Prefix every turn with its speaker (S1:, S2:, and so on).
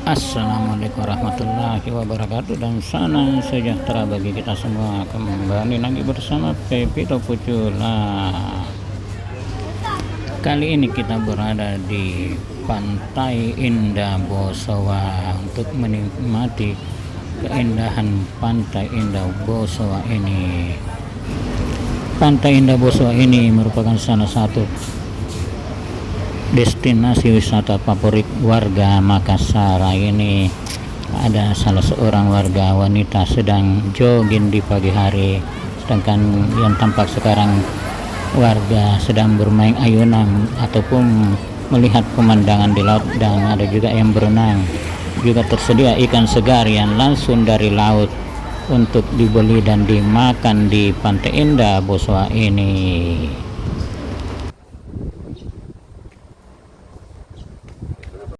S1: Assalamualaikum warahmatullahi wabarakatuh, dan salam sejahtera bagi kita semua. Kembali lagi bersama Pepito Pucul. Kali ini kita berada di Pantai Indah Bosowa untuk menikmati keindahan Pantai Indah Bosowa ini. Pantai Indah Bosowa ini merupakan salah satu destinasi wisata favorit warga Makassar. Ini ada salah seorang warga wanita sedang jogging di pagi hari, sedangkan yang tampak sekarang warga sedang bermain ayunan ataupun melihat pemandangan di laut, dan ada juga yang berenang. Juga tersedia ikan segar yang langsung dari laut untuk dibeli dan dimakan di Pantai Indah Bosowa ini.